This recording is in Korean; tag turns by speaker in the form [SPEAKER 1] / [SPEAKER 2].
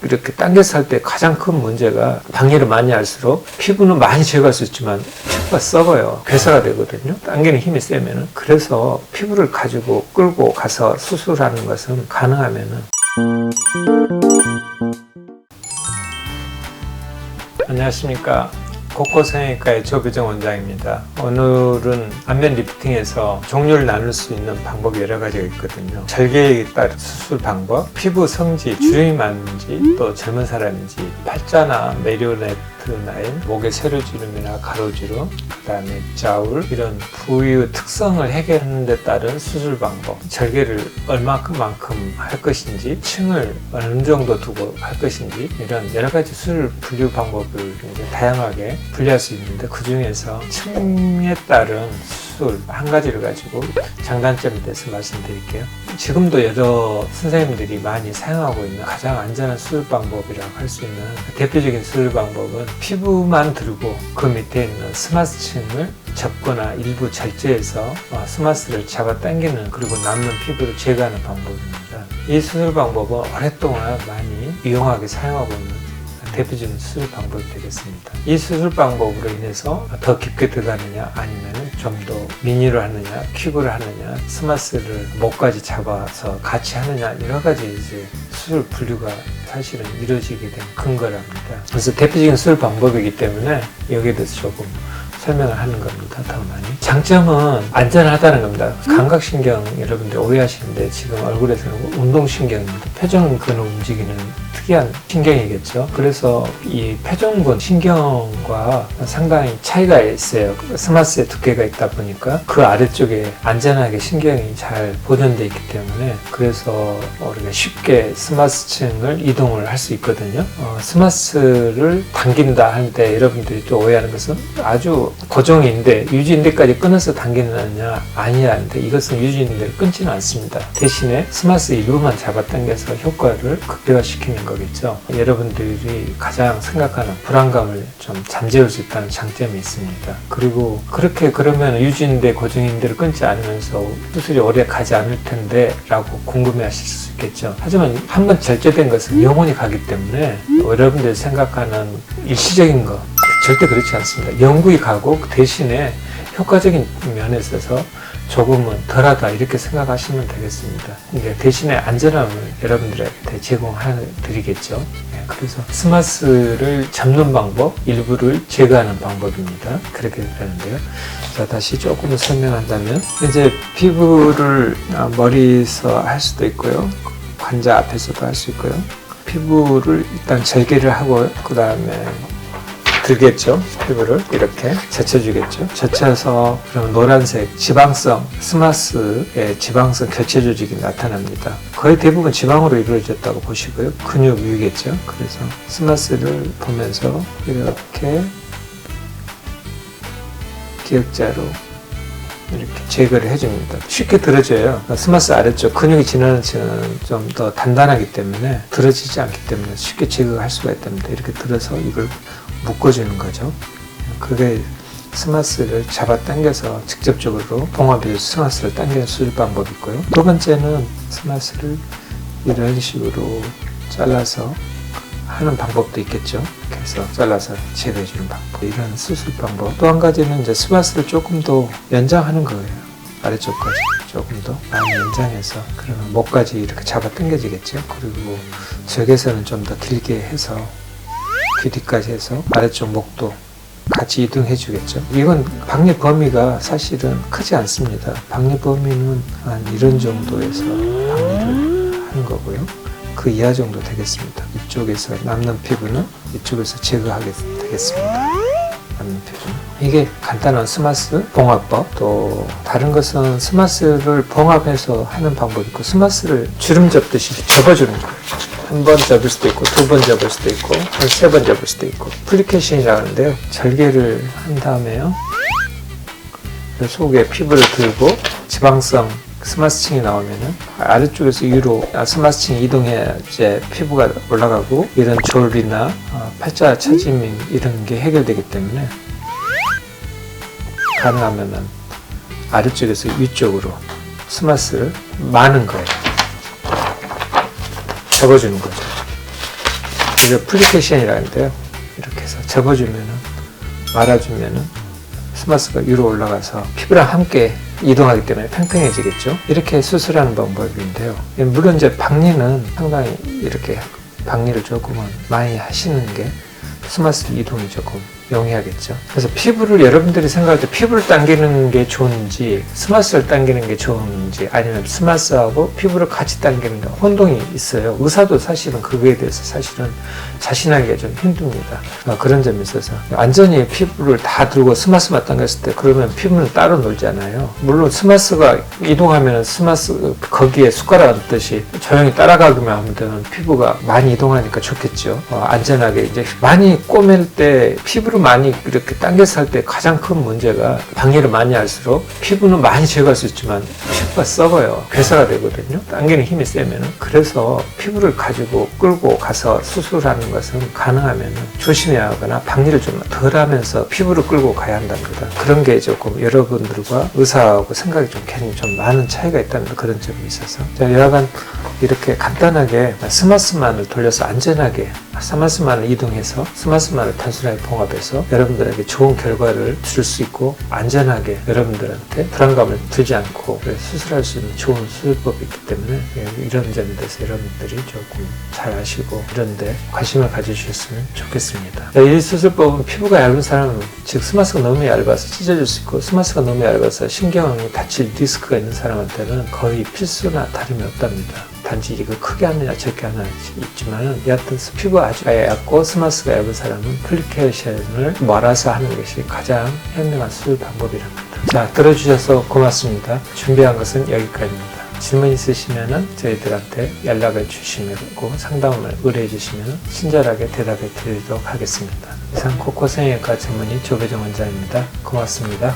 [SPEAKER 1] 이렇게 당겨서 할 때 가장 큰 문제가 방해를 많이 할수록 피부는 많이 제거할 수 있지만 피부가 썩어요. 괴사가 되거든요. 당기는 힘이 세면은. 그래서 피부를 가지고 끌고 가서 수술하는 것은 가능하면은. 안녕하십니까. 곳곳성형외과의 조비정 원장입니다. 오늘은 안면 리프팅에서 종류를 나눌 수 있는 방법이 여러 가지가 있거든요. 절개에 따른 수술 방법, 피부 성지, 주름이 많은지, 또 젊은 사람인지, 팔자나 메리오네트 라인, 목의 세로주름이나 가로주름, 그 다음에 저울, 이런 부위의 특성을 해결하는 데 따른 수술 방법, 절개를 얼마만큼 할 것인지, 층을 어느 정도 두고 할 것인지, 이런 여러 가지 수술 분류 방법을 다양하게 분리할 수 있는데, 그 중에서 층에 따른 수술 한 가지를 가지고 장단점에 대해서 말씀드릴게요. 지금도 여러 선생님들이 많이 사용하고 있는 가장 안전한 수술 방법이라고 할 수 있는 대표적인 수술 방법은 피부만 들고 그 밑에 있는 스마스층을 접거나 일부 절제해서 스마스를 잡아당기는, 그리고 남는 피부를 제거하는 방법입니다. 이 수술 방법은 오랫동안 많이 유용하게 사용하고 있는 대표적인 수술 방법이 되겠습니다. 이 수술 방법으로 인해서 더 깊게 들어가느냐, 아니면 좀 더 미니로 하느냐, 퀵으로 하느냐, 스마스를 목까지 잡아서 같이 하느냐, 여러 가지 이제 수술 분류가 사실은 이루어지게 된 근거랍니다. 그래서 대표적인 수술 방법이기 때문에 여기에 대해서 조금 설명을 하는 겁니다. 더 많이. 장점은 안전하다는 겁니다. 감각신경 여러분들 오해하시는데, 지금 얼굴에서는 운동신경입니다. 표정근을 움직이는 특이한 신경이겠죠. 그래서 이 표정근 신경과 상당히 차이가 있어요. 스마스의 두께가 있다 보니까 그 아래쪽에 안전하게 신경이 잘 보존되어 있기 때문에, 그래서 우리가 쉽게 스마스층을 이동을 할 수 있거든요. 스마스를 당긴다 할 때 여러분들이 또 오해하는 것은 아주 고정인데 유지인대까지 끊어서 당기느냐 아니라는데, 이것은 유지인대를 끊지는 않습니다. 대신에 스마스 일부만 잡아당겨서 효과를 극대화시키는 거겠죠. 여러분들이 가장 생각하는 불안감을 좀 잠재울 수 있다는 장점이 있습니다. 그리고 그렇게 그러면 유지인대, 고정인대를 끊지 않으면서 수술이 오래 가지 않을 텐데 라고 궁금해 하실 수 있겠죠. 하지만 한번 절제된 것은 영원히 가기 때문에 여러분들이 생각하는 일시적인 거 절대 그렇지 않습니다. 영구히 가고 대신에 효과적인 면에 있어서 조금은 덜하다, 이렇게 생각하시면 되겠습니다. 근데 대신에 안전함을 여러분들한테 제공해드리겠죠. 그래서 스마스를 잡는 방법, 일부를 제거하는 방법입니다. 그렇게 되는데요. 자, 다시 조금 설명한다면, 이제 피부를 머리에서 할 수도 있고요, 관자 앞에서도 할 수 있고요. 피부를 일단 절개를 하고 그 다음에 들겠죠. 피부를 이렇게 젖혀주겠죠. 젖혀서 그러면 노란색 지방성, 스마스의 지방성 결체 조직이 나타납니다. 거의 대부분 지방으로 이루어졌다고 보시고요. 근육 위겠죠. 그래서 스마스를 보면서 이렇게 기역자로 이렇게 제거를 해줍니다. 쉽게 들어져요. 스마스 아래쪽 근육이 지나는 층은 좀 더 단단하기 때문에 들어지지 않기 때문에 쉽게 제거할 수가 있답니다. 이렇게 들어서 이걸 묶어주는 거죠. 그게 스마스를 잡아당겨서 직접적으로 봉합해서 스마스를 당기는 수술 방법이 있고요. 두 번째는 스마스를 이런 식으로 잘라서 하는 방법도 있겠죠. 그래서 잘라서 제거해주는 방법, 이런 수술 방법. 또 한 가지는 이제 스마스를 조금 더 연장하는 거예요. 아래쪽까지 조금 더 많이 연장해서, 그러면 목까지 이렇게 잡아 당겨지겠죠. 그리고 적외선은 좀 더 길게 해서 귀 뒤까지 해서 아래쪽 목도 같이 이동해 주겠죠. 이건 박리 범위가 사실은 크지 않습니다. 박리 범위는 한 이런 정도에서 박리를 하는 거고요. 그 이하 정도 되겠습니다. 이쪽에서 남는 피부는 이쪽에서 제거하게 되겠습니다. 남는 피부는. 이게 간단한 스마스 봉합법. 또 다른 것은 스마스를 봉합해서 하는 방법이 있고, 스마스를 주름 접듯이 접어주는 거예요. 한 번 접을 수도 있고, 두 번 접을 수도 있고, 한 세 번 접을 수도 있고. 플리케이션이라고 하는데요. 절개를 한 다음에요, 속에 피부를 들고 지방성 스마스층이 나오면은 아래쪽에서 위로 스마스층이 이동해야 이제 피부가 올라가고, 이런 졸이나 팔자 처짐 이런 게 해결되기 때문에 가능하면은 아래쪽에서 위쪽으로 스마스를 마는 거예요. 접어주는 거죠. 이제 플리케이션이라는데요. 이렇게 해서 접어주면은, 말아주면은 스마스가 위로 올라가서 피부랑 함께 이동하기 때문에 팽팽해지겠죠. 이렇게 수술하는 방법인데요. 물론 이제 박리는 상당히 이렇게 박리를 조금은 많이 하시는 게 스마스 이동이 조금 용이하겠죠. 그래서 피부를 여러분들이 생각할 때 피부를 당기는 게 좋은지 스마스를 당기는 게 좋은지 아니면 스마스하고 피부를 같이 당기는 게 혼동이 있어요. 의사도 사실은 그거에 대해서 사실은 자신하기가 좀 힘듭니다. 그런 점이 있어서 완전히 피부를 다 들고 스마스만 당겼을 때 그러면 피부는 따로 놀잖아요. 물론 스마스가 이동하면 스마스 거기에 숟가락 얹듯이 조용히 따라가기만 하면 되는 피부가 많이 이동하니까 좋겠죠. 안전하게 이제 많이 꼬맬 때 피부를 많이 이렇게 당겨서 할 때 가장 큰 문제가 박리를 많이 할수록 피부는 많이 제거할 수 있지만 피부가 썩어요. 괴사가 되거든요. 당기는 힘이 세면은. 그래서 피부를 가지고 끌고 가서 수술하는 것은 가능하면 조심해야 하거나 박리를 좀 덜 하면서 피부를 끌고 가야 한답니다. 그런 게 조금 여러분들과 의사하고 생각이 좀 괜히 좀 많은 차이가 있다는 그런 점이 있어서 여하간 이렇게 간단하게 스마스만을 돌려서 안전하게 스마스만을 이동해서 스마스만을 단순하게 봉합해서 여러분들에게 좋은 결과를 줄 수 있고 안전하게 여러분들한테 불안감을 들지 않고 수술할 수 있는 좋은 수술법이 있기 때문에 이런 점에 대해서 여러분들이 조금 잘 아시고 이런 데 관심을 가져주셨으면 좋겠습니다. 이 수술법은 피부가 얇은 사람은 즉 스마스가 너무 얇아서 찢어질 수 있고 스마스가 너무 얇아서 신경이 다칠 리스크가 있는 사람한테는 거의 필수나 다름이 없답니다. 단지 이거 크게 하느냐 적게 하느냐 있지만은 여하튼 피부가 아주 얇고 스마스가 얇은 사람은 플리케이션을 말아서 하는 것이 가장 현명한 수술 방법이랍니다. 자, 들어주셔서 고맙습니다. 준비한 것은 여기까지입니다. 질문 있으시면은 저희들한테 연락을 주시고 상담을 의뢰해 주시면 친절하게 대답해 드리도록 하겠습니다. 이상 코코 성형외과 전문의 조배정 원장입니다. 고맙습니다.